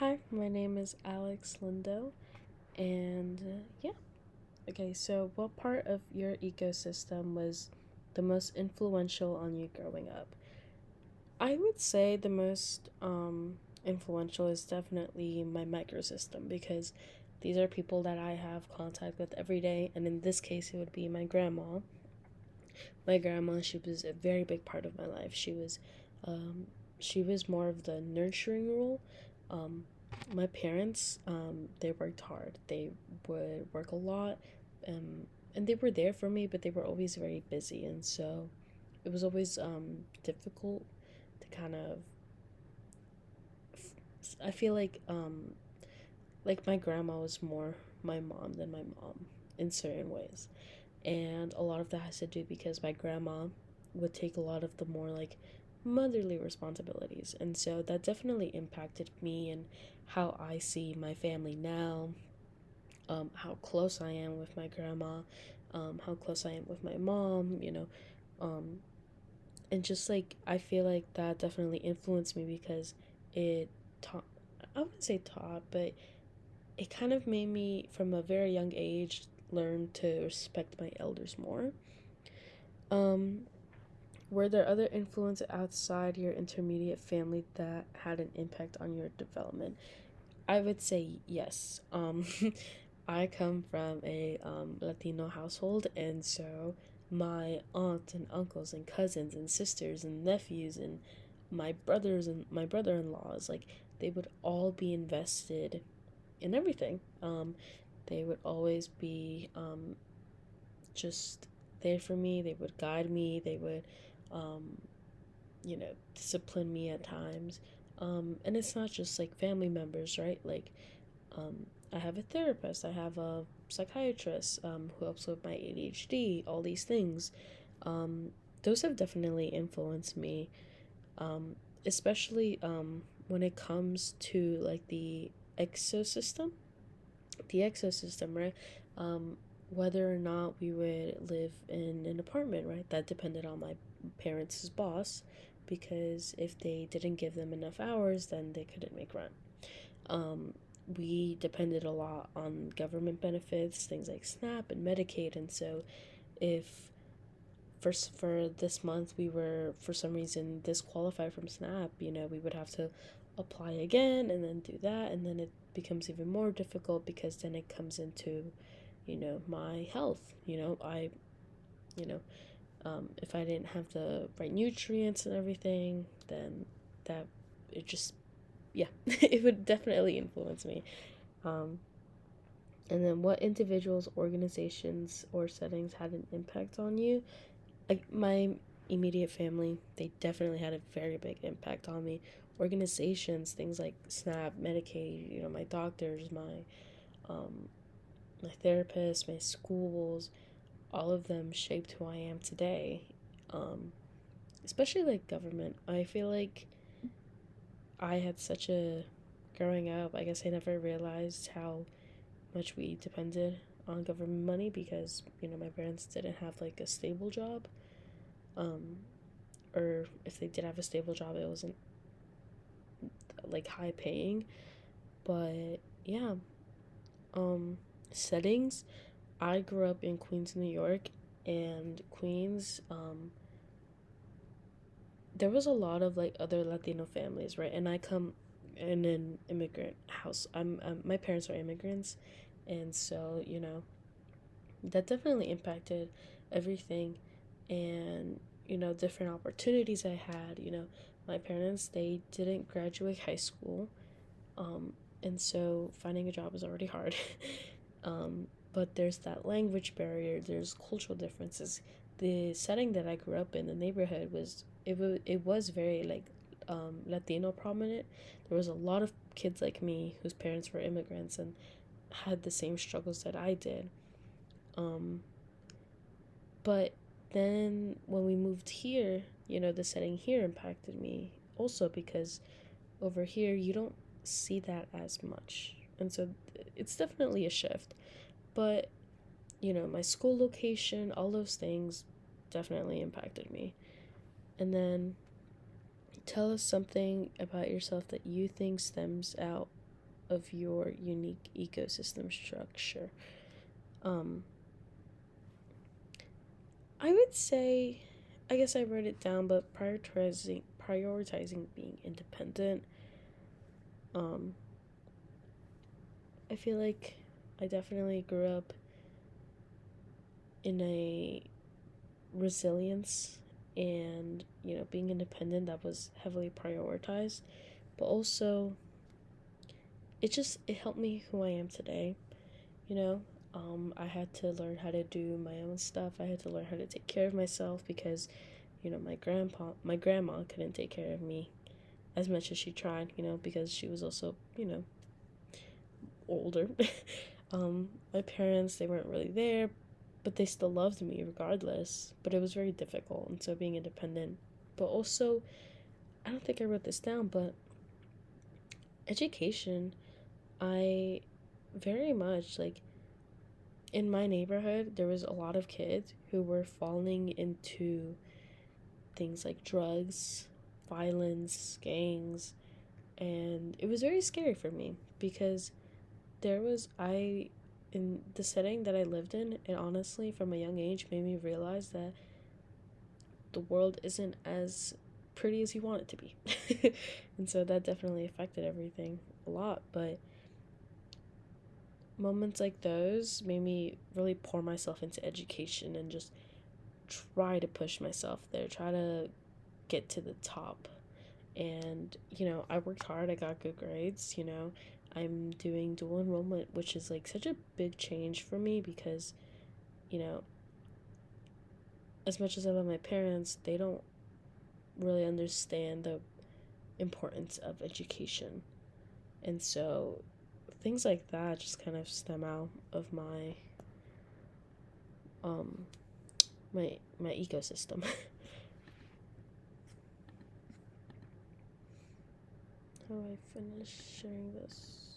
Hi, my name is Alex Lindo, and yeah. Okay, so what part of your ecosystem was the most influential on you growing up? I would say the most influential is definitely my microsystem because these are people that I have contact with every day, and in this case, it would be my grandma. My grandma, she was a very big part of my life. Um, she was more of the nurturing role. Um, my parents, they worked hard. They would work a lot, and they were there for me, but they were always very busy, and so it was always difficult to kind of. I feel like my grandma was more my mom than my mom in certain ways. And a lot of that has to do because my grandma would take a lot of the more like motherly responsibilities, and so that definitely impacted me and how I see my family now, how close I am with my grandma, how close I am with my mom, um, and just like I feel like that definitely influenced me because it taught, I wouldn't say taught, but it kind of made me from a very young age learn to respect my elders more. um Were there other influences outside your intermediate family that had an impact on your development? I would say yes. I come from a Latino household, and so my aunts and uncles and cousins and sisters and nephews and my brothers and my brother-in-laws, like they would all be invested in everything. They would always be just there for me. They would guide me. They would um, discipline me at times. And it's not just like family members, right? Like, I have a therapist, I have a psychiatrist who helps with my ADHD, all these things. Um, those have definitely influenced me, um, especially when it comes to like exosystem, the exosystem, right? Um, Whether or not we would live in an apartment, right? That depended on my parents' boss, because if they didn't give them enough hours, then they couldn't make rent. Um, we depended a lot on government benefits, things like SNAP and Medicaid, and so if for this month we were for some reason disqualified from SNAP, we would have to apply again and then do that, and then it becomes even more difficult because then it comes into, my health. You know, if I didn't have the right nutrients and everything, then that it just yeah, it would definitely influence me. Um, and then what individuals, organizations, or settings had an impact on you? Like my immediate family, they definitely had a very big impact on me. Organizations, things like SNAP, Medicaid, my doctors, um, my therapist, my schools, all of them shaped who I am today. Um, Especially like government. I feel like I had such a growing up. I guess I never realized how much we depended on government money because my parents didn't have like a stable job, um, or if they did have a stable job, it wasn't like high paying. But yeah, um, settings. I grew up in Queens, New York, and Queens. There was a lot of like other Latino families, right? And I come in an immigrant house. My parents are immigrants, and so that definitely impacted everything, and different opportunities I had. My parents, they didn't graduate high school, um, and so finding a job is already hard. But there's that language barrier, there's cultural differences. The setting that I grew up in, the neighborhood was very like Latino prominent. There was a lot of kids like me whose parents were immigrants and had the same struggles that I did. Um, but then when we moved here, the setting here impacted me also because over here you don't see that as much. And so it's definitely a shift. But, my school location, all those things definitely impacted me. And then tell us something about yourself that you think stems out of your unique ecosystem structure. Um, I would say, I guess I wrote it down, but prioritizing being independent. Um, I feel like I definitely grew up in a resilience and, being independent that was heavily prioritized, but also it helped me who I am today. you know I had to learn how to do my own stuff. I had to learn how to take care of myself because my grandma couldn't take care of me as much as she tried, because she was also, older. My parents, they weren't really there, but they still loved me regardless. But it was very difficult, and so being independent. But also, I don't think I wrote this down, but education, I very much like in my neighborhood, there was a lot of kids who were falling into things like drugs, violence, gangs, and it was very scary for me because in the setting that I lived in, and honestly, from a young age, made me realize that the world isn't as pretty as you want it to be. And so that definitely affected everything a lot. But moments like those made me really pour myself into education and just try to push myself there, try to get to the top. And, I worked hard, I got good grades, I'm doing dual enrollment, which is like such a big change for me because, you know, as much as I love my parents, they don't really understand the importance of education. And so things like that just kind of stem out of um my ecosystem. How do I finish sharing this?